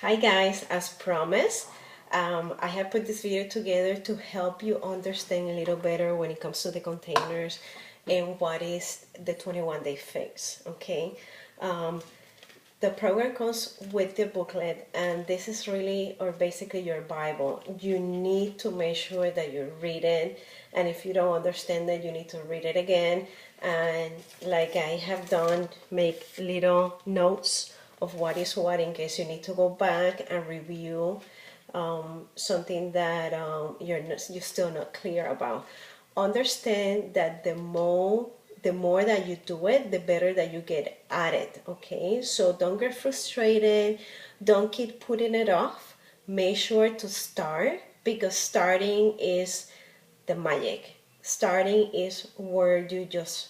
Hi guys, as promised, I have put this video together to help you understand a little better when it comes to the containers and what is the 21-day fix, okay? The program comes with the booklet, and this is really, or basically, your Bible. You need to make sure that you read it, and if you don't understand it, you need to read it again. And like I have done, make little notes of what is what in case you need to go back and review something that you're still not clear about. Understand that the more that you do it, the better that you get at it, okay? So don't get frustrated, don't keep putting it off. Make sure to start, because starting is the magic. Starting is where you just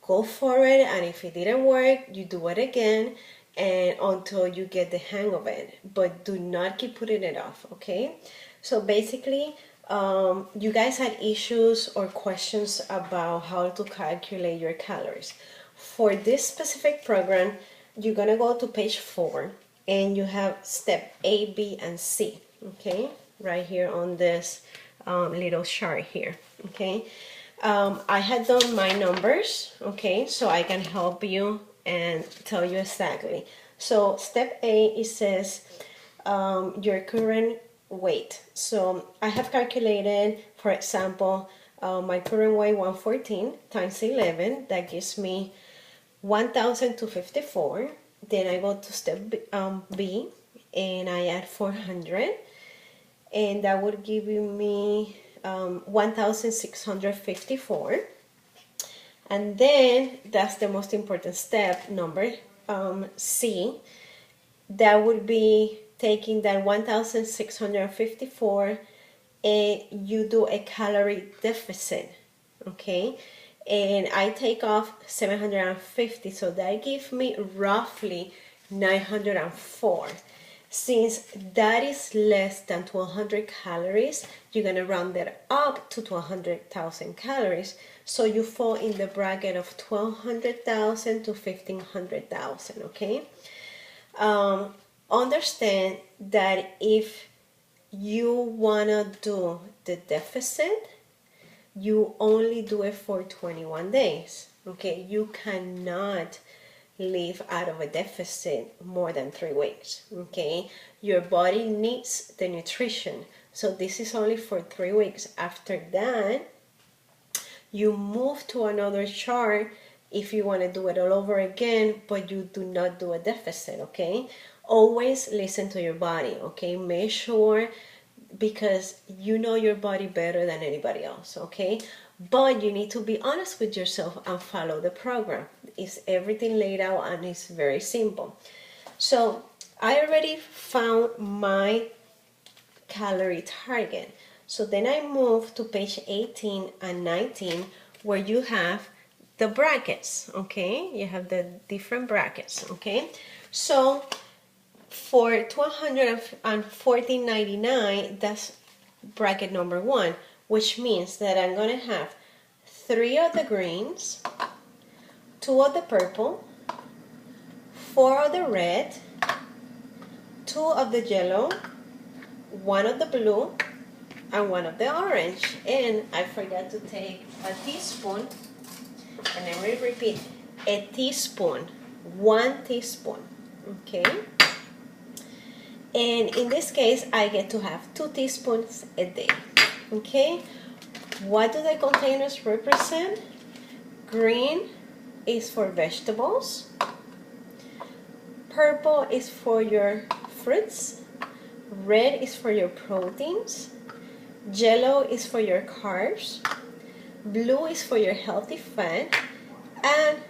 go for it, and if it didn't work, you do it again and until you get the hang of it. But do not keep putting it off, okay? So basically, you guys had issues or questions about how to calculate your calories. For this specific program, you're gonna go to page 4 and you have step A, B, and C, okay? Right here on this little chart here, okay? I had done my numbers, okay, so I can help you and tell you exactly. So step A, it says your current weight. So I have calculated, for example, my current weight 114 times 11, that gives me 1,254. Then I go to step B and I add 400, and that would give me 1,654. And then that's the most important step, number C. That would be taking that 1,654 and you do a calorie deficit, okay? And I take off 750, so that gives me roughly 904. Since that is less than 1,200 calories, you're gonna round that up to 1,200,000 calories. So you fall in the bracket of 1,200,000 to 1,500,000, okay? Understand that if you wanna do the deficit, you only do it for 21 days, okay? You cannot live out of a deficit more than 3 weeks, okay? Your body needs the nutrition, so this is only for 3 weeks. After that, you move to another chart if you want to do it all over again, but you do not do a deficit, okay? Always listen to your body, okay? Make sure, because you know your body better than anybody else, okay? But you need to be honest with yourself and follow the program. It's everything laid out and it's very simple. So I already found my calorie target. So then I move to page 18 and 19 where you have the brackets, okay? You have the different brackets, okay? So for 214.99, that's bracket number 1, which means that I'm going to have 3 of the greens, 2 of the purple, 4 of the red, 2 of the yellow, 1 of the blue, and 1 of the orange. And I forgot to take a teaspoon, and I will repeat, a teaspoon, 1 teaspoon, okay? And in this case, I get to have 2 teaspoons a day, okay? What do the containers represent? Green is for vegetables, purple is for your fruits, red is for your proteins, yellow is for your carbs, blue is for your healthy fat, and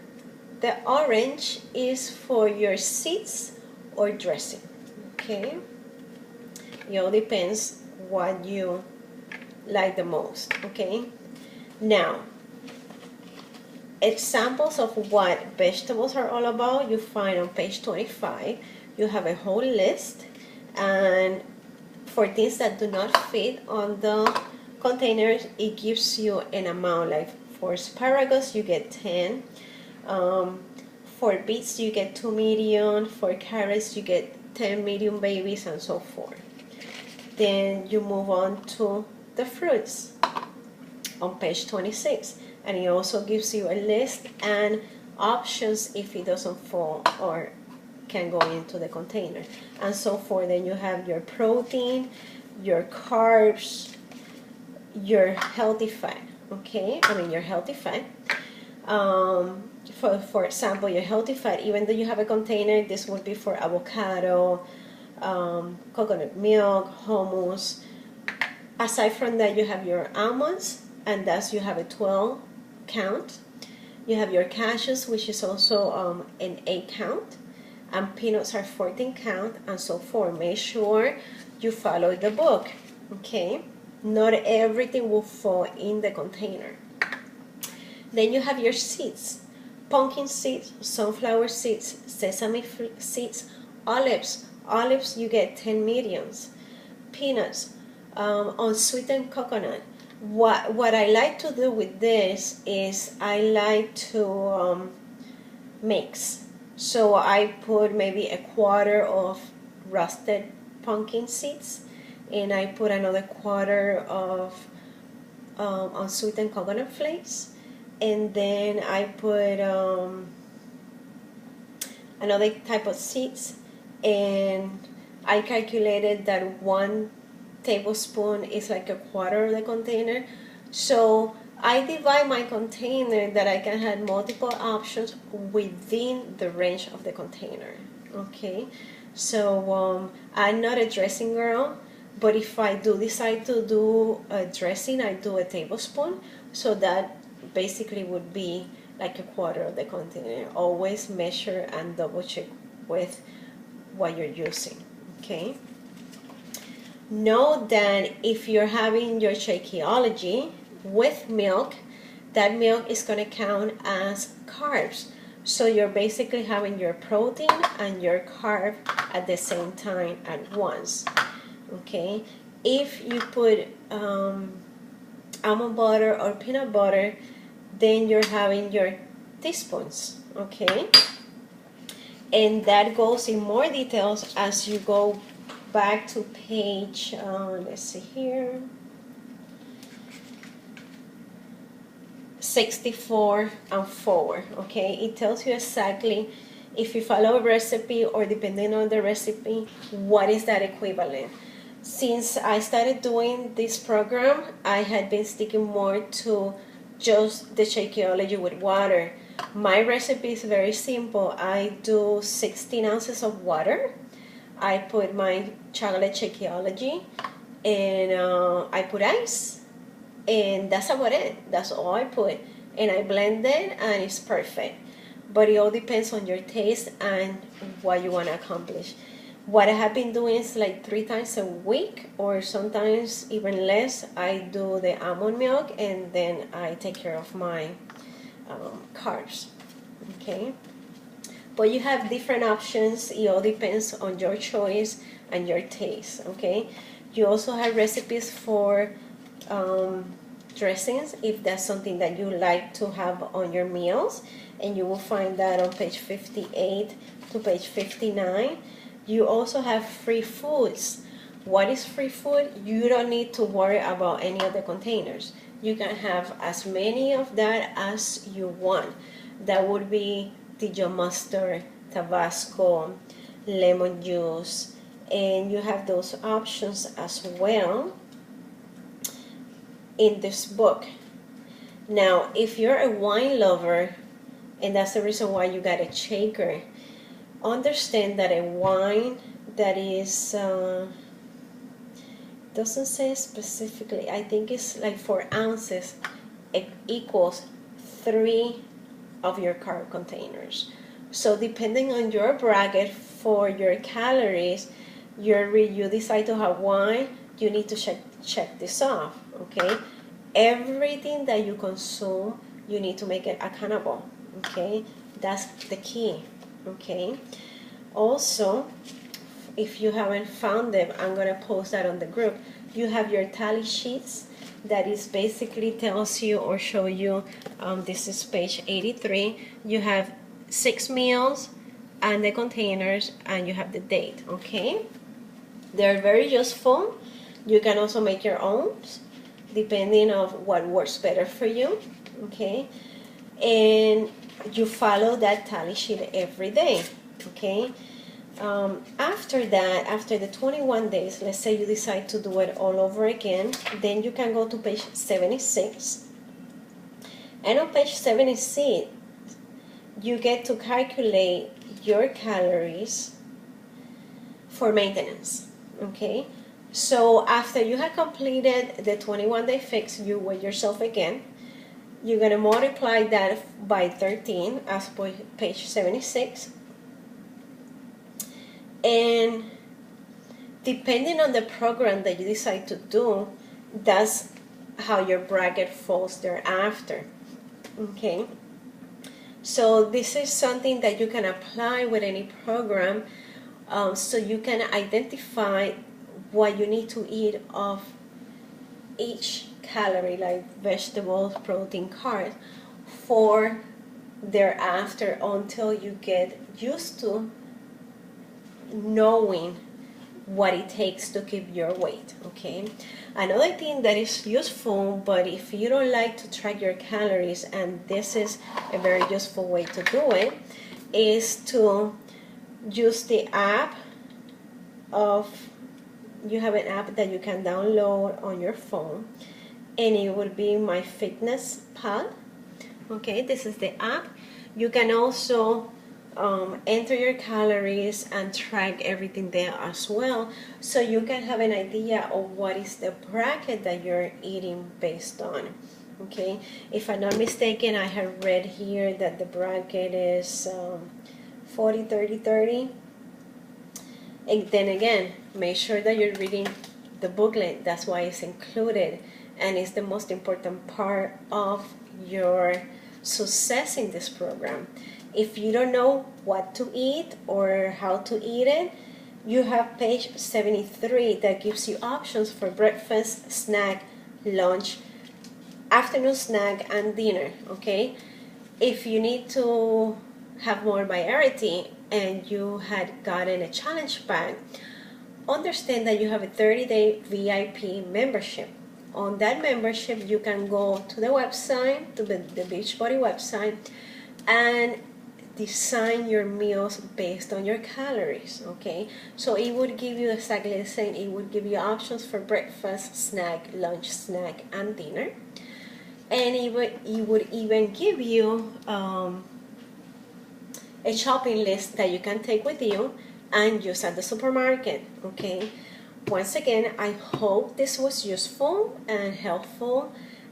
the orange is for your seeds or dressing, okay? It all depends what you like the most, okay? Now, examples of what vegetables are all about, you find on page 25. You have a whole list, and for things that do not fit on the containers, it gives you an amount. Like for asparagus, you get 10. For beets, you get 2 medium. For carrots, you get 10 medium babies, and so forth. Then you move on to the fruits on page 26, and it also gives you a list and options if it doesn't fall or can go into the container, and so forth. Then you have your protein, your carbs, your healthy fat. Okay, I mean your healthy fat. For example, your healthy fat, even though you have a container, this would be for avocado, coconut milk, hummus. Aside from that, you have your almonds, and thus you have a 12 count. You have your cashews, which is also an 8 count, and peanuts are 14 count, and so forth. Make sure you follow the book. Okay, not everything will fall in the container. Then you have your seeds: pumpkin seeds, sunflower seeds, sesame seeds, olives. Olives, you get 10 mediums. Peanuts, unsweetened coconut. What I like to do with this is I like to mix. So I put maybe a quarter of roasted pumpkin seeds, and I put another quarter of unsweetened coconut flakes, and then I put another type of seeds, and I calculated that 1 tablespoon is like a quarter of the container. So I divide my container that I can have multiple options within the range of the container. Okay, so I'm not a dressing girl, but if I do decide to do a dressing, I do a tablespoon. So that basically would be like a quarter of the container. Always measure and double check with what you're using. Okay. Know that if you're having your Shakeology with milk, that milk is going to count as carbs. So you're basically having your protein and your carb at the same time at once. Okay. If you put almond butter or peanut butter, then you're having your teaspoons. Okay. And that goes in more details as you go back to page, let's see here, 64 and forward. Okay, it tells you exactly if you follow a recipe or depending on the recipe, what is that equivalent. Since I started doing this program, I had been sticking more to just the Shakeology with water. My recipe is very simple. I do 16 ounces of water. I put my chocolate Shakeology, and I put ice, and that's about it. That's all I put, and I blend it, and it's perfect. But it all depends on your taste and what you want to accomplish. What I have been doing is like 3 times a week, or sometimes even less. I do the almond milk, and then I take care of my carbs. Okay. But you have different options. It all depends on your choice and your taste. Okay. You also have recipes for dressings, if that's something that you like to have on your meals, and you will find that on page 58 to page 59. You also have free foods. What is free food? You don't need to worry about any of the containers. You can have as many of that as you want. That would be Dijon mustard, Tabasco, lemon juice, and you have those options as well in this book. Now, if you're a wine lover, and that's the reason why you got a shaker, understand that a wine that is doesn't say specifically, I think it's like 4 ounces, it equals 3 of your carb containers. So depending on your bracket for your calories, you decide to have wine, you need to check this off. Okay, everything that you consume, you need to make it accountable. Okay, that's the key. Okay, also, if you haven't found them, I'm going to post that on the group. You have your tally sheets that is basically tells you or show you, this is page 83. You have 6 meals and the containers, and you have the date. Okay, they're very useful. You can also make your own depending on what works better for you. Okay, and you follow that tally sheet every day. Okay, after that, after the 21 days, let's say you decide to do it all over again, then you can go to page 76. And on page 76, you get to calculate your calories for maintenance. Okay, so after you have completed the 21-day fix, you weigh yourself again. You're going to multiply that by 13 as per page 76. And depending on the program that you decide to do, that's how your bracket falls thereafter. Okay, so this is something that you can apply with any program, so you can identify what you need to eat of each calorie, like vegetables, protein, carbs, for thereafter, until you get used to knowing what it takes to keep your weight. Okay, another thing that is useful, but if you don't like to track your calories, and this is a very useful way to do it, is to use the app of, you have an app that you can download on your phone, and it will be MyFitnessPal. Okay, this is the app. You can also enter your calories and track everything there as well, so you can have an idea of what is the bracket that you're eating based on. Okay, if I'm not mistaken, I have read here that the bracket is 40, 30, 30. And then again, make sure that you're reading the booklet. That's why it's included, and it's the most important part of your success in this program. If you don't know what to eat or how to eat it, you have page 73 that gives you options for breakfast, snack, lunch, afternoon snack, and dinner. Okay, if you need to have more variety and you had gotten a challenge pack, understand that you have a 30-day VIP membership. On that membership, you can go to the website, to the Beachbody website, and design your meals based on your calories. Okay, so it would give you exactly the same. It would give you options for breakfast, snack, lunch, snack, and dinner, and it would even give you a shopping list that you can take with you and use at the supermarket. Okay, once again, I hope this was useful and helpful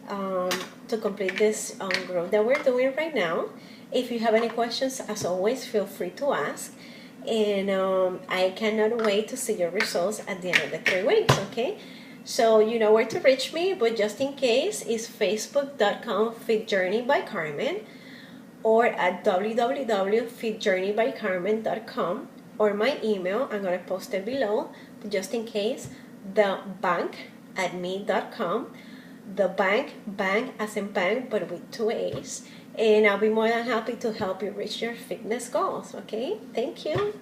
to complete this growth that we're doing right now. If you have any questions, as always, feel free to ask. And I cannot wait to see your results at the end of the 3 weeks, okay? So you know where to reach me, but just in case, it's facebook.com/fitjourney by Carmen, or at www.fitjourneybycarmen.com, or my email. I'm going to post it below, just in case, thebaank@me.com. The bank as in bank, but with 2 A's. And I'll be more than happy to help you reach your fitness goals. Okay, thank you.